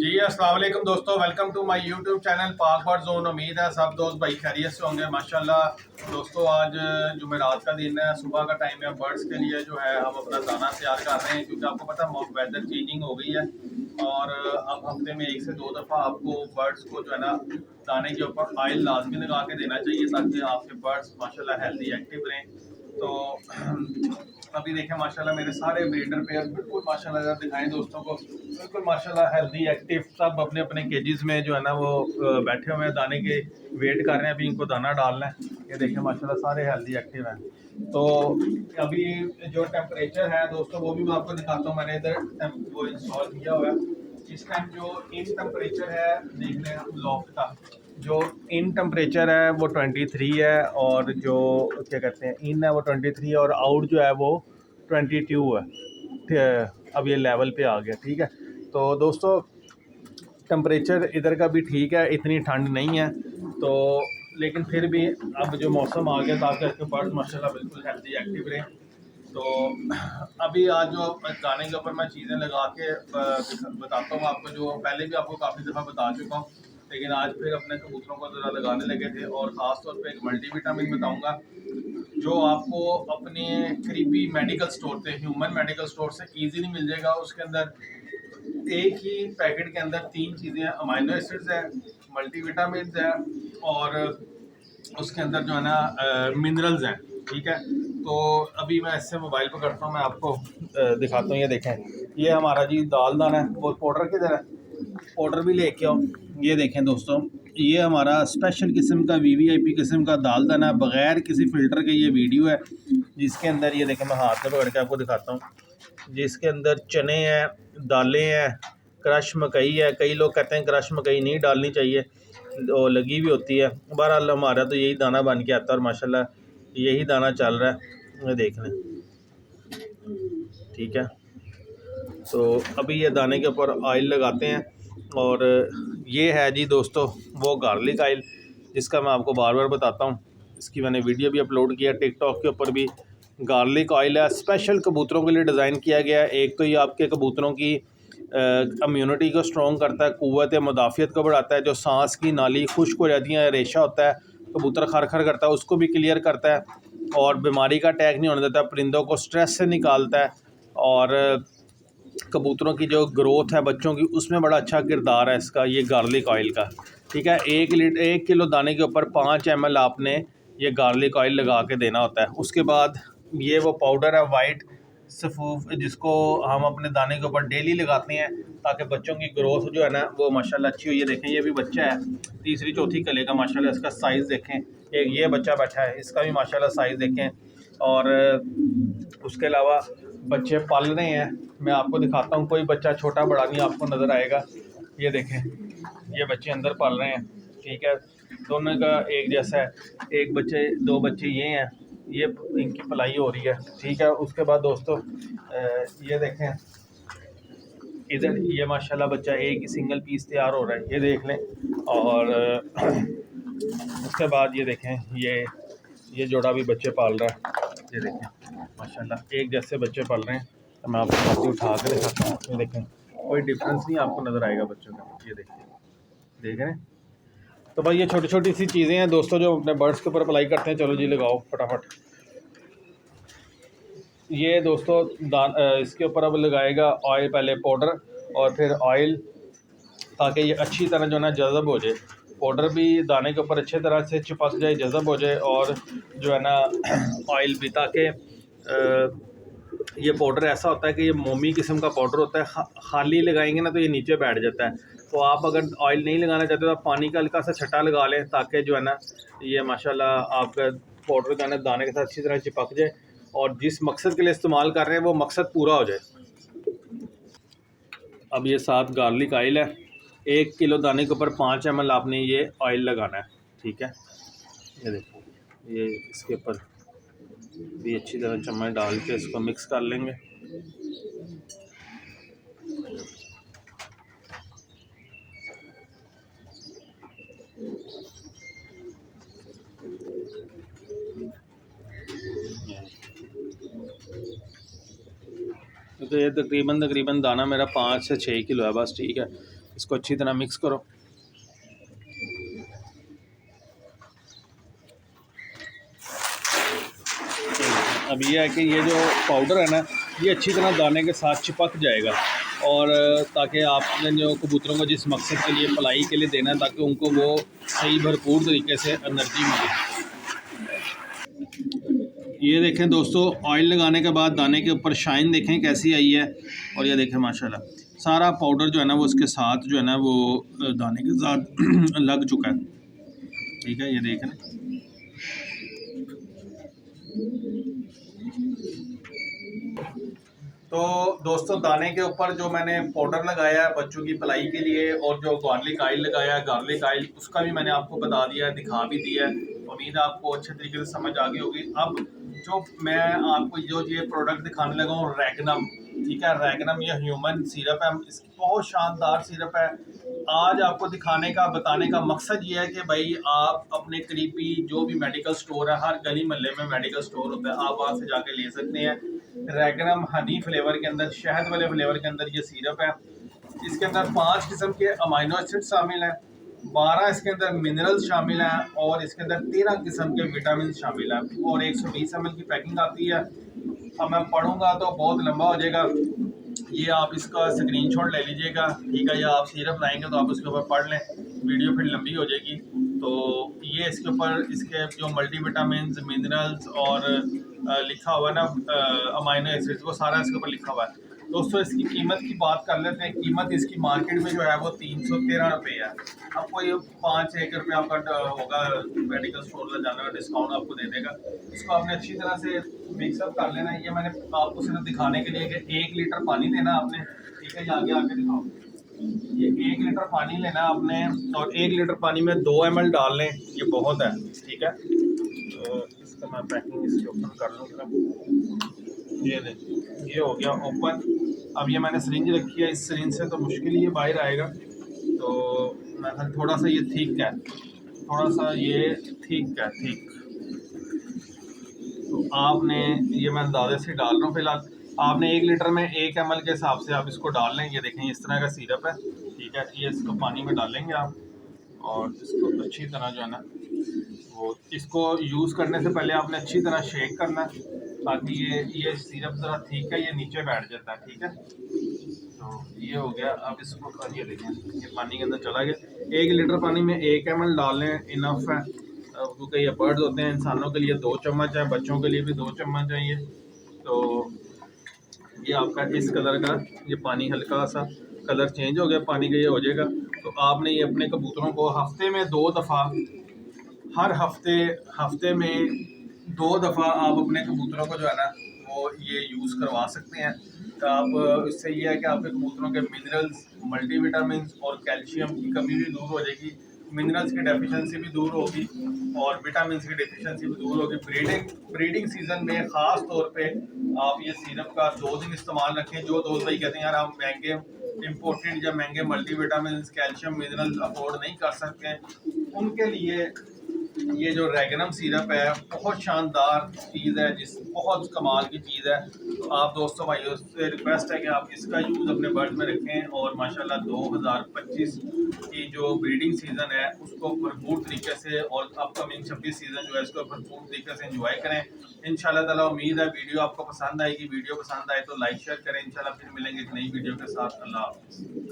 जी अस्सलाम वालेकुम दोस्तों, welcome to my YouTube channel Pak bird zone. उम्मीद है सब दोस्त भाई खैरियत से होंगे माशाल्लाह। दोस्तों आज जुमेरात का दिन है, सुबह का टाइम है। बर्ड्स के लिए जो है हम अपना दाना तैयार कर रहे हैं, क्योंकि आपको पता है वेदर चेंजिंग हो गई है और अब हफ्ते में 1 से 2 दफ़ा आपको बर्ड्स को जो है ना दाने के ऊपर ऑयल लाजमी लगा के देना चाहिए, ताकि आपके बर्ड्स माशाल्लाह हेल्दी एक्टिव रहें। तो अभी देखें माशाल्लाह मेरे सारे ब्रीडर पेयर बिल्कुल माशाल्लाह अगर दिखाएं दोस्तों को, बिल्कुल माशाल्लाह हेल्दी एक्टिव, सब अपने अपने केजेस में जो है ना वो बैठे हुए हैं, दाने के वेट कर रहे हैं, अभी इनको दाना डालना है। ये देखें माशाल्लाह सारे हेल्दी एक्टिव हैं। तो अभी जो टेम्परेचर है दोस्तों वो भी मैं आपको दिखाता हूँ। मैंने इधर वो इंस्टॉल किया हुआ है। इस टाइम जो इन टेम्परेचर है देख लें हम लॉफ्ट का, जो इन टेम्परेचर है वो 23 है, और जो क्या कहते हैं इन है वो 23 है, और आउट जो है वो 22 है। अब ये लेवल पे आ गया, ठीक है। तो दोस्तों टेम्परेचर इधर का भी ठीक है, इतनी ठंड नहीं है तो, लेकिन फिर भी अब जो मौसम आ गया ताकि आपके बर्ड्स माशाल्लाह बिल्कुल हेल्दी एक्टिव रहें। तो अभी आज जो दाने के ऊपर मैं चीज़ें लगा के बताता हूँ आपको, जो पहले भी आपको काफ़ी दफ़ा बता चुका हूँ, लेकिन आज फिर अपने कबूतरों को ज़रा लगाने लगे थे। और ख़ास तौर पे एक मल्टीविटामिन बताऊँगा जो आपको अपने करीबी मेडिकल स्टोर से, ह्यूमन मेडिकल स्टोर से ईजीली मिल जाएगा। उसके अंदर एक ही पैकेट के अंदर 3 चीज़ें हैं, अमाइनो एसिड्स है, मल्टीविटामिन है, और उसके अंदर जो है ना मिनरल्स हैं, ठीक है। तो अभी मैं इससे मोबाइल पर करता हूँ, मैं आपको दिखाता हूँ। ये देखें, ये हमारा जी दाल दाना है। वो पाउडर किधर है? पाउडर भी लेके आओ। ये देखें दोस्तों, ये हमारा स्पेशल किस्म का वीवीआईपी किस्म का दाल दाना, बग़ैर किसी फ़िल्टर के ये वीडियो है, जिसके अंदर ये देखें, मैं हाथ में पकड़ के आपको दिखाता हूँ, जिसके अंदर चने हैं, दालें हैं, क्रश मकई है। कई लोग कहते हैं क्रश मकई नहीं डालनी चाहिए, वो लगी भी होती है। बहरहाल हमारा तो यही दाना बन के आता है और माशाल्लाह यही दाना चल रहा है, ये देख लें, ठीक है। तो अभी ये दाने के ऊपर ऑयल लगाते हैं, और ये है जी दोस्तों वो गार्लिक ऑयल, जिसका मैं आपको बार बार बताता हूँ। इसकी मैंने वीडियो भी अपलोड किया टिकटॉक के ऊपर भी। गार्लिक ऑयल है, स्पेशल कबूतरों के लिए डिज़ाइन किया गया है। एक तो ये आपके कबूतरों की इम्यूनिटी को स्ट्रॉन्ग करता है, क़ुव्वत मुदाफ़ियत को बढ़ाता है। जो सांस की नाली खुश्क हो जाती है, रेशा होता है, कबूतर खर खर करता है, उसको भी क्लियर करता है, और बीमारी का अटैक नहीं होने देता, परिंदों को स्ट्रेस से निकालता है, और कबूतरों की जो ग्रोथ है बच्चों की, उसमें बड़ा अच्छा किरदार है इसका, ये गार्लिक ऑयल का, ठीक है। 1 किलो दाने के ऊपर 5 ml आपने ये गार्लिक ऑयल लगा के देना होता है। उसके बाद ये वो पाउडर है वाइट सफ़ूफ, जिसको हम अपने दाने के ऊपर डेली लगाते हैं, ताकि बच्चों की ग्रोथ जो है ना वो माशाल्लाह अच्छी हो। ये देखें, ये भी बच्चा है, तीसरी चौथी कले का, माशाल्लाह इसका साइज़ देखें। एक ये बच्चा बैठा है, इसका भी माशाल्लाह साइज़ देखें। और उसके अलावा बच्चे पल रहे हैं, मैं आपको दिखाता हूँ। कोई बच्चा छोटा बड़ा नहीं आपको नज़र आएगा। ये देखें, ये बच्चे अंदर पल रहे हैं, ठीक है। दोनों का एक जैसा है, एक बच्चे 2 बच्चे ये हैं, ये इनकी पलाई हो रही है, ठीक है। उसके बाद दोस्तों ये देखें, इधर ये माशाल्लाह बच्चा एक सिंगल पीस तैयार हो रहा है, ये देख लें। और उसके बाद ये देखें, ये जोड़ा भी बच्चे पाल रहा है, ये देखें माशाल्लाह एक जैसे बच्चे पल रहे हैं। तो मैं आपको उठा के दिखाता हूँ, ये देखें, कोई डिफरेंस नहीं आपको नज़र आएगा बच्चों का। ये देखें, देख रहे हैं। तो भाई ये छोटी छोटी सी चीज़ें हैं दोस्तों जो अपने बर्ड्स के ऊपर अप्लाई करते हैं। चलो जी लगाओ फटाफट। ये दोस्तों इसके ऊपर अब लगाएगा ऑयल, पहले पाउडर और फिर ऑयल, ताकि ये अच्छी तरह जो है ना जज़ब हो जाए। पाउडर भी दाने के ऊपर अच्छे तरह से चिपक जाए, जज़ब हो जाए, और जो है ना ऑयल भी, ताकि ये पाउडर ऐसा होता है कि ये मोमी किस्म का पाउडर होता है। खाली लगाएंगे ना तो ये नीचे बैठ जाता है। तो आप अगर ऑयल नहीं लगाना चाहते तो आप पानी का हल्का सा छटा लगा लें, ताकि जो है ना ये माशाल्लाह आपका पाउडर जो है ना दाने के साथ अच्छी तरह चिपक जाए, और जिस मकसद के लिए इस्तेमाल कर रहे हैं वो मकसद पूरा हो जाए। अब ये साथ गार्लिक ऑयल है, 1 किलो दाने के ऊपर 5 ml आपने ये ऑयल लगाना है, ठीक है। ये देखो, ये इसके ऊपर भी अच्छी तरह चम्मच डाल के इसको मिक्स कर लेंगे। तो ये तकरीबन दाना मेरा 5 से 6 किलो है बस, ठीक है। इसको अच्छी तरह मिक्स करो। अब ये है कि ये जो पाउडर है ना, ये अच्छी तरह दाने के साथ चिपक जाएगा, और ताकि आपने जो कबूतरों को जिस मकसद के लिए पलाई के लिए देना है, ताकि उनको वो सही भरपूर तरीके से एनर्जी मिले। ये देखें दोस्तों, ऑयल लगाने के बाद दाने के ऊपर शाइन देखें कैसी आई है, और ये देखें माशाल्लाह सारा पाउडर जो है ना वो उसके साथ जो है ना वो दाने के साथ लग चुका है। ठीक है, ये देखें। तो दोस्तों, दाने के ऊपर जो मैंने पाउडर लगाया है बच्चों की पलाई के लिए, और जो गार्लिक ऑयल लगाया है, गार्लिक ऑयल उसका भी मैंने आपको बता दिया है, दिखा भी दिया है। उम्मीद है आपको अच्छे तरीके से समझ आ गई होगी। अब जो मैं आपको जो ये प्रोडक्ट दिखाने लगा हूँ, रैगनम, ठीक है, रैगनम ये ह्यूमन सिरप है, इसकी बहुत शानदार सिरप है। आज आपको दिखाने का, बताने का मकसद ये है कि भाई आप अपने करीबी जो भी मेडिकल स्टोर है, हर गली मोहल्ले में मेडिकल स्टोर होता है, आप वहाँ से जाके ले सकते हैं। रैगनम हनी फ्लेवर के अंदर, शहद वाले फ्लेवर के अंदर ये सिरप है। इसके अंदर 5 किस्म के अमाइनो एसिड शामिल हैं, 12 इसके अंदर मिनरल्स शामिल हैं, और इसके अंदर 13 किस्म के विटामिन शामिल हैं, और 120 ml की पैकिंग आती है। अब मैं पढ़ूंगा तो बहुत लंबा हो जाएगा, ये आप इसका स्क्रीनशॉट ले लीजिएगा, ठीक है, या आप सिरप लाएंगे तो आप उसके ऊपर पढ़ लें, वीडियो फिर लंबी हो जाएगी। तो ये इसके ऊपर इसके जो मल्टीविटामिन, मिनरल्स और लिखा हुआ है ना अमाइनो एसिड्स, वो सारा इसके ऊपर लिखा हुआ है। दोस्तों, इसकी कीमत की बात कर लेते हैं। कीमत इसकी मार्केट में जो है वो 313 रुपये है। अब कोई 5-1 रुपये आपका होगा मेडिकल स्टोर में जाने का, डिस्काउंट आपको दे देगा। इसको आपने अच्छी तरह से मिक्सअप कर लेना है। ये मैंने आपको सिर्फ दिखाने के लिए कि 1 लीटर पानी देना आपने, ठीक है, ये आगे आके दिखाओ। ये 1 लीटर पानी लेना आपने, और 1 लीटर पानी में 2 ml डाल लें, ये बहुत है, ठीक है। तो इसका मैं पैकिंग इसकी ओपन कर लूँगा। ये देखिए, ये हो गया ओपन। अब ये मैंने सिरिंज रखी है, इस सिरिंज से तो मुश्किल ही ये बाहर आएगा, तो मैं थोड़ा सा ये ठीक है, थोड़ा सा ये ठीक है, ठीक। तो आपने, ये मैं अंदाजे से डाल रहा हूँ फिलहाल, आपने 1 लीटर में 1 ml के हिसाब से आप इसको डाल लें। ये देखें, इस तरह का सिरप है, ठीक है। ये इसको पानी में डालेंगे आप, और इसको अच्छी तरह जो है ना वो, इसको यूज़ करने से पहले आपने अच्छी तरह शेक करना है, ताकि ये सिरप ज़रा ठीक है, ये नीचे बैठ जाता है, ठीक है। तो ये हो गया। अब इसको ये देखें, ये पानी के अंदर चला गया। 1 लीटर पानी में 1 ml डालें, इनफ है, क्योंकि ये बर्ड्स होते हैं, इंसानों के लिए 2 चम्मच है, बच्चों के लिए भी 2 चम्मच है ये। तो ये आपका इस कलर का, ये पानी हल्का सा कलर चेंज हो गया पानी का, ये हो जाएगा। तो आपने ये अपने कबूतरों को हफ्ते में 2 दफ़ा, हर हफ्ते में 2 दफ़ा आप अपने कबूतरों को जो है ना वो ये यूज़ करवा सकते हैं। तो आप, इससे ये है कि आपके कबूतरों के मिनरल्स, मल्टीविटामिन और कैल्शियम की कमी भी दूर हो जाएगी, मिनरल्स की डेफिशिएंसी भी दूर होगी, और विटामिन की डेफिशिएंसी भी दूर होगी। ब्रीडिंग सीजन में ख़ास तौर पे आप ये सिरप का 2 दिन इस्तेमाल रखें। जो दोस्त भाई कहते हैं यार हम महंगे इम्पोर्टेड या महंगे मल्टीविटामिन, कैल्शियम, मिनरल्स अफोर्ड नहीं कर सकते, उनके लिए ये जो रैगनम सिरप है बहुत शानदार चीज़ है, जिस बहुत कमाल की चीज़ है। तो आप दोस्तों भाइयों से रिक्वेस्ट है कि आप इसका यूज़ अपने बर्ड में रखें, और माशाल्लाह 2025 की जो ब्रीडिंग सीज़न है उसको भरपूर तरीके से, और अपकमिंग 26 सीज़न जो है इसको भरपूर तरीके से एंजॉय करें इंशाल्लाह ताला। उम्मीद है वीडियो आपको पसंद आएगी। वीडियो पसंद आए तो लाइक शेयर करें। इंशाल्लाह फिर मिलेंगे एक नई वीडियो के साथ। अल्लाह हाफ़िज़।